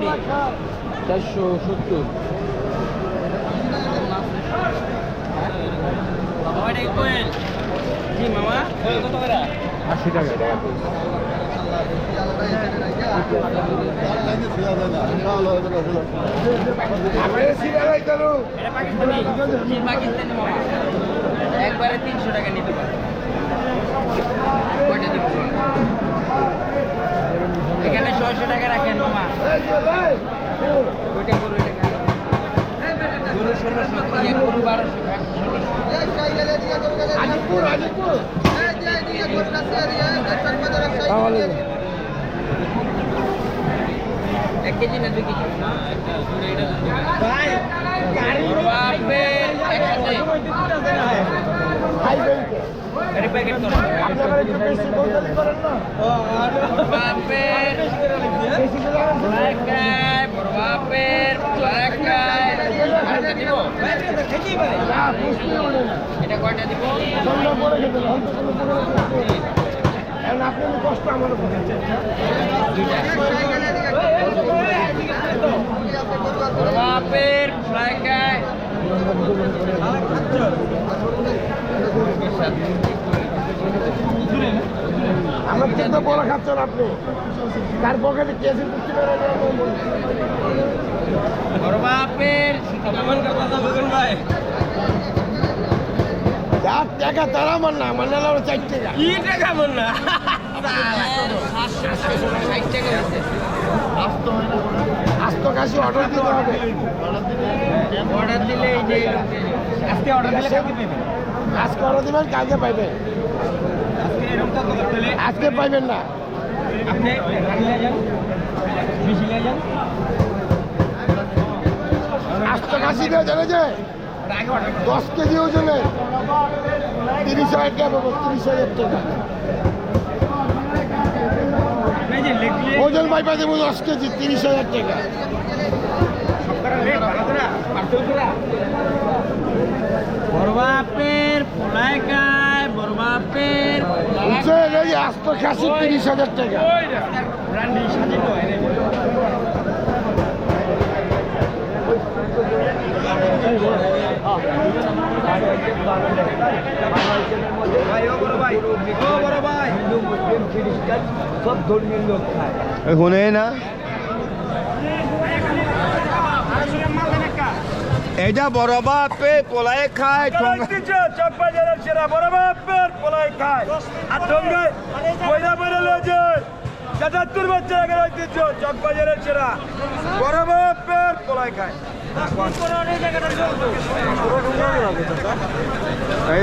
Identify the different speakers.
Speaker 1: নি
Speaker 2: 470
Speaker 1: মামা এটা কোয়েল জি মামা কোয়েল কত করে
Speaker 2: 80 টাকা
Speaker 1: এটা পাকিস্তানি জি পাকিস্তানি মামা একবারে 300 টাকা নিতে পারো কয়টা দিব এখানে 600 টাকা রাখেন মামা ওইটা গরু এটা গরু 1600 এক গরু 1200 এক কেজি না 2 কেজি ভাই বাপরে একসাথে প্যাকেট করো বাপের এটা কয়টা দিব
Speaker 2: কষ্ট আমার
Speaker 1: বাপের ফ্রাইকায়
Speaker 2: আমার কিন্তু বড় খাচ্ছেন আপনি কার পকেটে কেসে বুঝতে পারেন
Speaker 1: বাপের ভাই
Speaker 2: যার টাকা তারা আমার না আমার না 4 টাকা
Speaker 1: কি টাকা আমার না 60 টাকা হয়েছে
Speaker 2: আস্ত কাশি অর্ডার দিতে হবে
Speaker 1: অর্ডার দিলে এই যে আজকে অর্ডার দিলে কালকে পাবেন
Speaker 2: আজকে অর্ডার দিবেন কালকে পাইবেন
Speaker 1: আজকে এরকম তো দিলে
Speaker 2: আজকে পাইবেন না
Speaker 1: আপনি রান্না যান বেশি যান
Speaker 2: আস্ত কাশি দিয়ে জানে যে
Speaker 1: আগে অর্ডার
Speaker 2: 10 কেজি ওজনে 30,000 টাকা পাবো 30,000 টাকা
Speaker 1: এই যে লিখলে
Speaker 2: ওজন পাইপা দেবো 10 কেজি 30,000 টাকা
Speaker 1: বরবাপের পোলাইকায় বরবাপের
Speaker 2: বুঝছেন এই যে আস্ত খাসি 30,000 টাকা
Speaker 1: রান্ডি সাজিত
Speaker 2: সব ধর্মীয় লোক খায়
Speaker 3: শুনে না এটা বড় বাপে পোলাই খায়
Speaker 4: চকবাজারের সেরা বড় বাপের পোলাই খায় আর ঠোঙ্গায় পয়লা পয়লা লয়েছে ৭৭ বছর আগের ঐতিহ্য চকবাজারের সেরা বড় বাপের পোলাই খায়
Speaker 3: এই